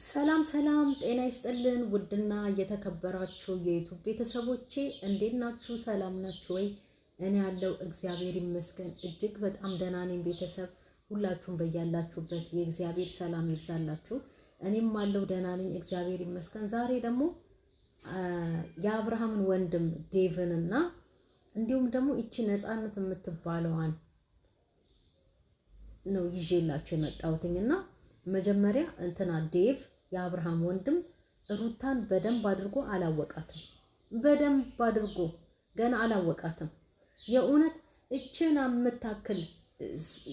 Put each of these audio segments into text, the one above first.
ሰላም ሰላም ጤና ይስጥልን ውድና እየተከበራችሁ የዩቲዩብ ቤተሰቦቼ እንዴት ናችሁ? ሰላም ናችሁ ወይ? እኔ ያለው እግዚአብሔር ይመስገን እጅግ በጣም ደህና ነኝ። ቤተሰብ ሁላችሁም በያላችሁበት የእግዚአብሔር ሰላም ይብዛላችሁ። እኔም አለው ደህና ነኝ እግዚአብሔር ይመስገን። ዛሬ ደግሞ የአብርሃምን ወንድም ዴቭንና እንዲሁም ደግሞ እቺ ነፃነት የምትባለዋን ነው ይዤላችሁ የመጣሁትና መጀመሪያ እንትና ዴቭ የአብርሃም ወንድም ሩታን በደንብ አድርጎ አላወቃትም። በደንብ አድርጎ ገና አላወቃትም። የእውነት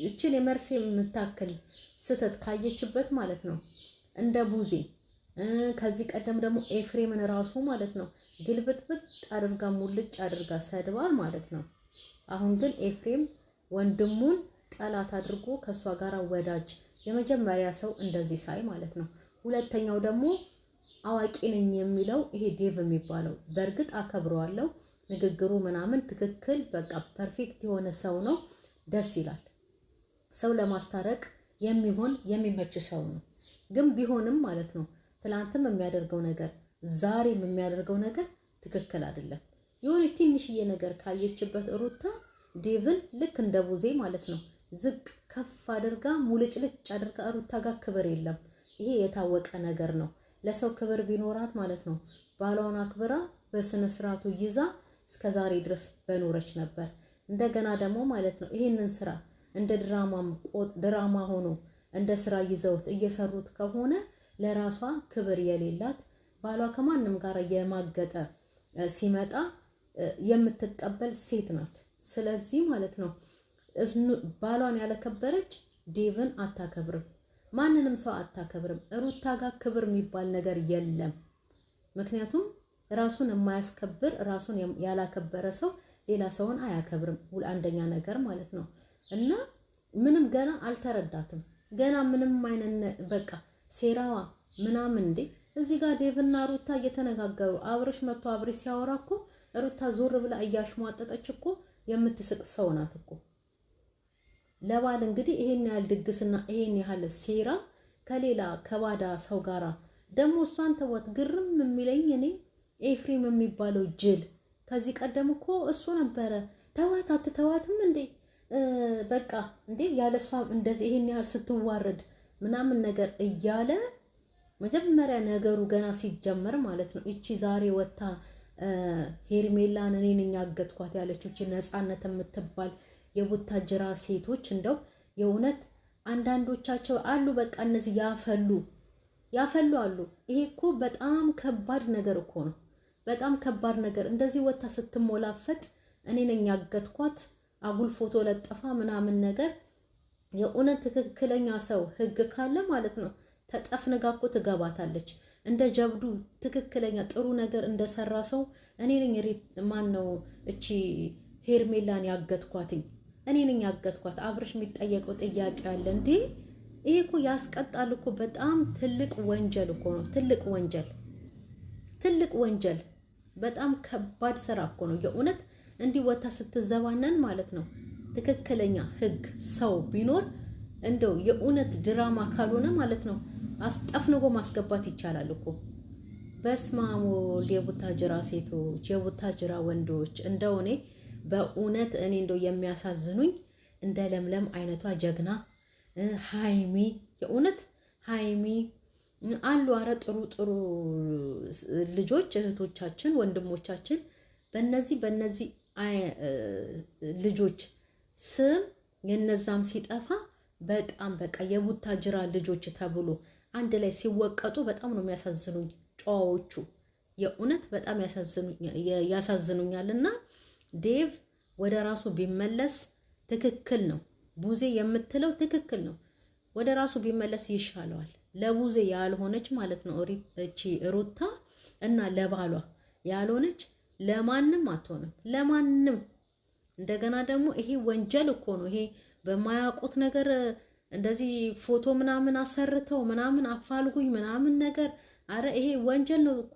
እችን የመርፌ የምታክል ስተት ካየችበት ማለት ነው እንደ ቡዜ ከዚህ ቀደም ደግሞ ኤፍሬምን ራሱ ማለት ነው ግልብጥብጥ አድርጋ ሙልጭ አድርጋ ሰድባል ማለት ነው። አሁን ግን ኤፍሬም ወንድሙን ጠላት አድርጎ ከሷ ጋር ወዳጅ የመጀመሪያ ሰው እንደዚህ ሳይ ማለት ነው። ሁለተኛው ደግሞ አዋቂ ነኝ የሚለው ይሄ ዴቭ የሚባለው በእርግጥ አከብረዋለሁ። ንግግሩ ምናምን ትክክል በቃ ፐርፌክት የሆነ ሰው ነው። ደስ ይላል። ሰው ለማስታረቅ የሚመች ሰው ነው። ግን ቢሆንም ማለት ነው ትላንትም የሚያደርገው ነገር ዛሬም የሚያደርገው ነገር ትክክል አይደለም። የሆነች ትንሽዬ ነገር ካየችበት ሩታ ዴቭን ልክ እንደ ቡዜ ማለት ነው ዝቅ ከፍ አድርጋ ሙልጭልጭ አድርጋ ሩታ ጋር ክብር የለም። ይሄ የታወቀ ነገር ነው። ለሰው ክብር ቢኖራት ማለት ነው ባሏን አክብራ በስነ ስርዓቱ ይዛ እስከዛሬ ድረስ በኖረች ነበር። እንደገና ደግሞ ማለት ነው ይሄንን ስራ እንደ ድራማ ሆኖ እንደ ስራ ይዘውት እየሰሩት ከሆነ ለራሷ ክብር የሌላት ባሏ ከማንም ጋር የማገጠ ሲመጣ የምትቀበል ሴት ናት። ስለዚህ ማለት ነው ባሏን ያለከበረች ዴቭን አታከብርም። ማንንም ሰው አታከብርም። ሩታ ጋር ክብር የሚባል ነገር የለም። ምክንያቱም ራሱን የማያስከብር ራሱን ያላከበረ ሰው ሌላ ሰውን አያከብርም። አንደኛ ነገር ማለት ነው። እና ምንም ገና አልተረዳትም። ገና ምንም አይነት በቃ ሴራዋ ምናምን እንዴ እዚህ ጋር ዴቭና ሩታ እየተነጋገሩ አብርሽ መጥቶ አብርሽ ሲያወራ እኮ ሩታ ዞር ብላ እያሽሟጠጠች እኮ የምትስቅ ሰው ናት እኮ። ለባል እንግዲህ ይሄን ያህል ድግስና ይሄን ያህል ሴራ ከሌላ ከባዳ ሰው ጋራ ደግሞ እሷን ተወት። ግርም የሚለኝ እኔ ኤፍሬም የሚባለው ጅል ከዚህ ቀደም እኮ እሱ ነበረ ተዋት አትተዋትም እንዴ በቃ እንዴ ያለሷ እንደዚህ ይሄን ያህል ስትዋረድ ምናምን ነገር እያለ መጀመሪያ ነገሩ ገና ሲጀመር ማለት ነው እቺ ዛሬ ወጣ ሄርሜላን እኔ ነኝ ያገትኳት ያለችው እቺ ነፃነት የምትባል የቡታጅራ ሴቶች እንደው የእውነት አንዳንዶቻቸው አሉ በቃ እነዚህ ያፈሉ አሉ። ይሄ እኮ በጣም ከባድ ነገር እኮ ነው። በጣም ከባድ ነገር እንደዚህ ወጣ ስትሞላፈጥ እኔ ነኝ ያገትኳት አጉል ፎቶ ለጠፋ ምናምን ነገር የእውነት ትክክለኛ ሰው ህግ ካለ ማለት ነው ተጠፍንጋ እኮ ትገባታለች። እንደ ጀብዱ ትክክለኛ ጥሩ ነገር እንደሰራ ሰው እኔ ነኝ ማነው እቺ ሄርሜላን ያገትኳትኝ እኔ ነኝ ያገትኳት አብርሽ የሚጠየቀው ጥያቄ አለ እንዴ? ይሄ እኮ ያስቀጣል እኮ። በጣም ትልቅ ወንጀል እኮ ነው። ትልቅ ወንጀል በጣም ከባድ ስራ እኮ ነው። የእውነት እንዲህ ወታ ስትዘባነን ማለት ነው ትክክለኛ ህግ ሰው ቢኖር እንደው የእውነት ድራማ ካልሆነ ማለት ነው አስጠፍንጎ ማስገባት ይቻላል እኮ። በስማሙ የቡታጅራ ሴቶች የቡታጅራ ወንዶች እንደው እኔ በእውነት እኔ እንደው የሚያሳዝኑኝ እንደ ለምለም አይነቷ ጀግና ሃይሚ የእውነት ሃይሚ አሉ። አረ ጥሩ ልጆች እህቶቻችን ወንድሞቻችን በእነዚህ ልጆች ስም የነዛም ሲጠፋ በጣም በቃ የቡታጅራ ልጆች ተብሎ አንድ ላይ ሲወቀጡ በጣም ነው የሚያሳዝኑኝ። ጨዋዎቹ የእውነት በጣም ያሳዝኑኛልና ዴቭ ወደ ራሱ ቢመለስ ትክክል ነው። ቡዜ የምትለው ትክክል ነው። ወደ ራሱ ቢመለስ ይሻለዋል። ለቡዜ ያልሆነች ማለት ነው እቺ ሩታ እና ለባሏ ያልሆነች ለማንም አትሆንም። ለማንም እንደገና ደግሞ ይሄ ወንጀል እኮ ነው። ይሄ በማያውቁት ነገር እንደዚህ ፎቶ ምናምን አሰርተው ምናምን አፋልጉኝ ምናምን ነገር አረ ይሄ ወንጀል ነው እኮ።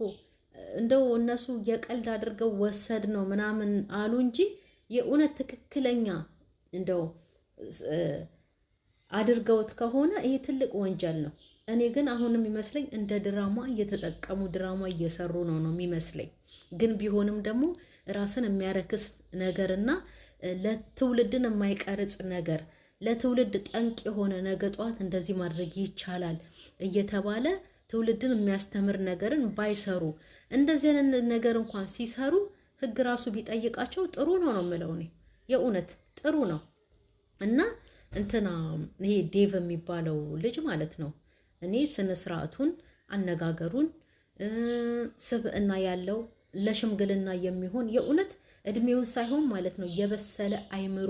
እንደው እነሱ የቀልድ አድርገው ወሰድ ነው ምናምን አሉ እንጂ የእውነት ትክክለኛ እንደው አድርገውት ከሆነ ይሄ ትልቅ ወንጀል ነው። እኔ ግን አሁንም የሚመስለኝ እንደ ድራማ እየተጠቀሙ ድራማ እየሰሩ ነው የሚመስለኝ። ግን ቢሆንም ደግሞ ራስን የሚያረክስ ነገርና ለትውልድን የማይቀርጽ ነገር ለትውልድ ጠንቅ የሆነ ነገ ጧት እንደዚህ ማድረግ ይቻላል እየተባለ ትውልድን የሚያስተምር ነገርን ባይሰሩ እንደዚህ አይነት ነገር እንኳን ሲሰሩ ህግ ራሱ ቢጠይቃቸው ጥሩ ነው የምለው እኔ የእውነት ጥሩ ነው። እና እንትና ይሄ ዴቭ የሚባለው ልጅ ማለት ነው እኔ ስነ ስርዓቱን አነጋገሩን ስብዕና ያለው ለሽምግልና የሚሆን የእውነት እድሜውን ሳይሆን ማለት ነው የበሰለ አይምሮ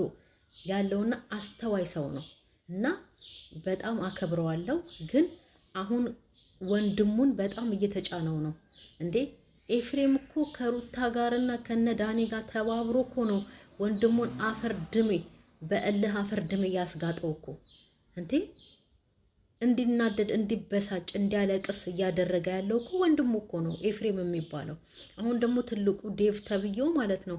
ያለውና አስተዋይ ሰው ነው እና በጣም አከብረዋለሁ። ግን አሁን ወንድሙን በጣም እየተጫነው ነው እንዴ። ኤፍሬም እኮ ከሩታ ጋርና ከነ ዳኒ ጋር ተባብሮ እኮ ነው ወንድሙን አፈር ድሜ በእልህ አፈር ድሜ ያስጋጠው እኮ እንዴ። እንዲናደድ እንዲበሳጭ እንዲያለቅስ እያደረገ ያለው እኮ ወንድሙ እኮ ነው ኤፍሬም የሚባለው። አሁን ደግሞ ትልቁ ዴቭ ተብዬው ማለት ነው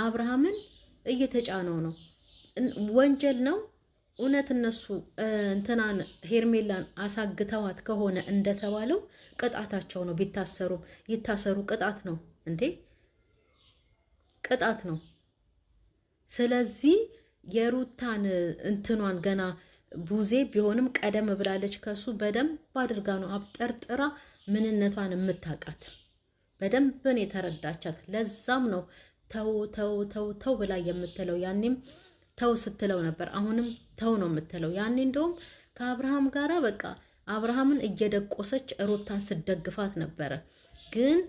አብርሃምን እየተጫነው ነው። ወንጀል ነው እውነት። እነሱ እንትናን ሄርሜላን አሳግተዋት ከሆነ እንደተባለው ቅጣታቸው ነው። ቢታሰሩ ይታሰሩ፣ ቅጣት ነው እንዴ፣ ቅጣት ነው። ስለዚህ የሩታን እንትኗን ገና ቡዜ ቢሆንም ቀደም ብላለች ከሱ በደንብ አድርጋ ነው አብጠርጥራ ምንነቷን የምታውቃት። በደንብን የተረዳቻት። ለዛም ነው ተው ተው ተው ተው ብላ የምትለው። ያኔም ተው ስትለው ነበር፣ አሁንም ተው ነው የምትለው። ያኔ እንደውም ከአብርሃም ጋራ በቃ አብርሃምን እየደቆሰች ሩታን ስትደግፋት ነበረ። ግን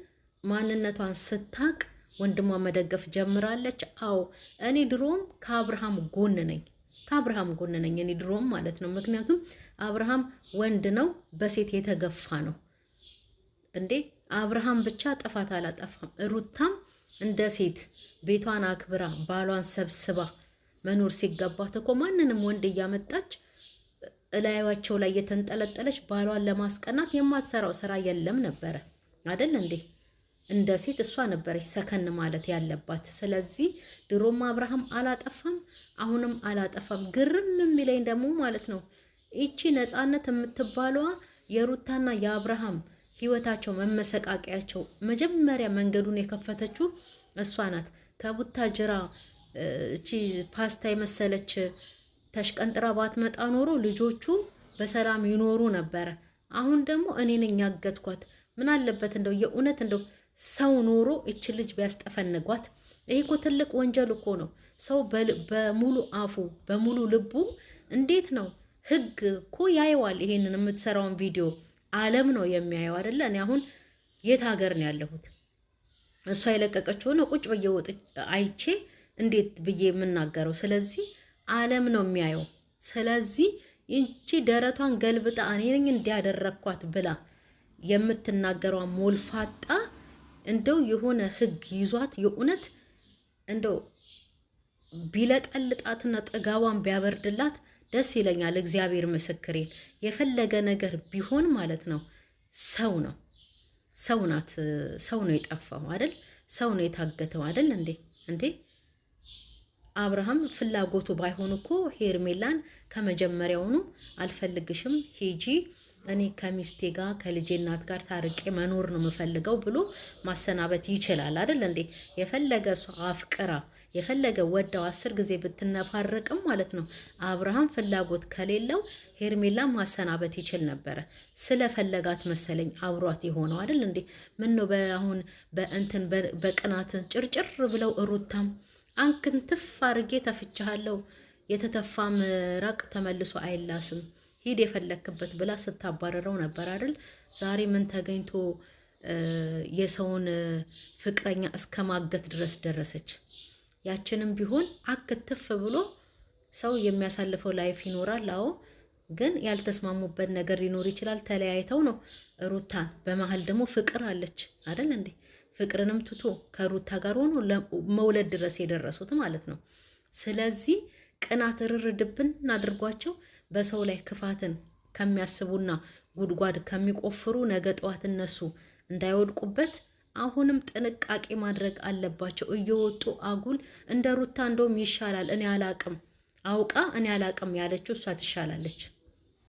ማንነቷን ስታቅ ወንድሟ መደገፍ ጀምራለች። አዎ እኔ ድሮም ከአብርሃም ጎን ነኝ፣ ከአብርሃም ጎን ነኝ እኔ ድሮም ማለት ነው። ምክንያቱም አብርሃም ወንድ ነው፣ በሴት የተገፋ ነው እንዴ። አብርሃም ብቻ ጥፋት አላጠፋም። ሩታም እንደ ሴት ቤቷን አክብራ ባሏን ሰብስባ መኖር ሲገባት እኮ ማንንም ወንድ እያመጣች እላያቸው ላይ የተንጠለጠለች ባሏን ለማስቀናት የማትሰራው ስራ የለም ነበረ አይደል እንዴ? እንደ ሴት እሷ ነበረች ሰከን ማለት ያለባት። ስለዚህ ድሮም አብርሃም አላጠፋም፣ አሁንም አላጠፋም። ግርም የሚለኝ ደግሞ ማለት ነው እቺ ነፃነት የምትባለዋ የሩታና የአብርሃም ህይወታቸው መመሰቃቂያቸው መጀመሪያ መንገዱን የከፈተችው እሷ ናት። ከቡታጅራ እቺ ፓስታ የመሰለች ተሽቀንጥራ ባትመጣ ኖሮ ልጆቹ በሰላም ይኖሩ ነበረ። አሁን ደግሞ እኔ ነኝ ያገትኳት። ምን አለበት እንደው የእውነት እንደው ሰው ኖሮ እቺ ልጅ ቢያስጠፈንጓት። ይሄ እኮ ትልቅ ወንጀል እኮ ነው። ሰው በሙሉ አፉ በሙሉ ልቡ እንዴት ነው? ህግ እኮ ያየዋል። ይሄንን የምትሰራውን ቪዲዮ ዓለም ነው የሚያየው አይደለ? እኔ አሁን የት ሀገር ነው ያለሁት? እሷ የለቀቀችው ነው ቁጭ ብዬ ወጥ አይቼ እንዴት ብዬ የምናገረው? ስለዚህ ዓለም ነው የሚያየው። ስለዚህ እንቺ ደረቷን ገልብጣ እኔ ነኝ እንዲያደረኳት ብላ የምትናገረው ሞልፋጣ እንደው የሆነ ህግ ይዟት የእውነት እንደው ቢለጠልጣትና ጥጋቧን ቢያበርድላት ደስ ይለኛል። እግዚአብሔር ምስክሬን። የፈለገ ነገር ቢሆን ማለት ነው ሰው ነው፣ ሰው ናት፣ ሰው ነው የጠፋው አይደል? ሰው ነው የታገተው አይደል እንዴ? እንዴ አብርሃም ፍላጎቱ ባይሆን እኮ ሄርሜላን ከመጀመሪያውኑ አልፈልግሽም ሂጂ፣ እኔ ከሚስቴ ጋር ከልጄ እናት ጋር ታርቄ መኖር ነው የምፈልገው ብሎ ማሰናበት ይችላል አይደል እንዴ? የፈለገ እሷ አፍቅራ የፈለገ ወዳው 10 ጊዜ ብትነፋረቅም ማለት ነው አብርሃም ፍላጎት ከሌለው ሄርሜላን ማሰናበት ይችል ነበረ። ስለፈለጋት መሰለኝ አብሯት የሆነው አይደል እንዴ? ምን ነው በአሁን በእንትን በቅናት ጭርጭር ብለው ሩታም አንክንትፍ አርጌ ተፍቻለሁ፣ የተተፋ ምራቅ ተመልሶ አይላስም፣ ሂድ የፈለክበት ብላ ስታባረረው ነበር አይደል? ዛሬ ምን ተገኝቶ የሰውን ፍቅረኛ እስከ ማገት ድረስ ደረሰች። ያችንም ቢሆን አክትፍ ብሎ ሰው የሚያሳልፈው ላይፍ ይኖራል። አዎ ግን ያልተስማሙበት ነገር ሊኖር ይችላል። ተለያይተው ነው ሩታን በመሀል ደግሞ ፍቅር አለች አይደል እንዴ? ፍቅርንም ትቶ ከሩታ ጋር ሆኖ መውለድ ድረስ የደረሱት ማለት ነው። ስለዚህ ቅናት ርርድብን አድርጓቸው በሰው ላይ ክፋትን ከሚያስቡና ጉድጓድ ከሚቆፍሩ ነገ ጠዋት እነሱ እንዳይወድቁበት አሁንም ጥንቃቄ ማድረግ አለባቸው። እየወጡ አጉል እንደ ሩታ እንደውም ይሻላል። እኔ አላቅም አውቃ እኔ አላቅም ያለችው እሷ ትሻላለች።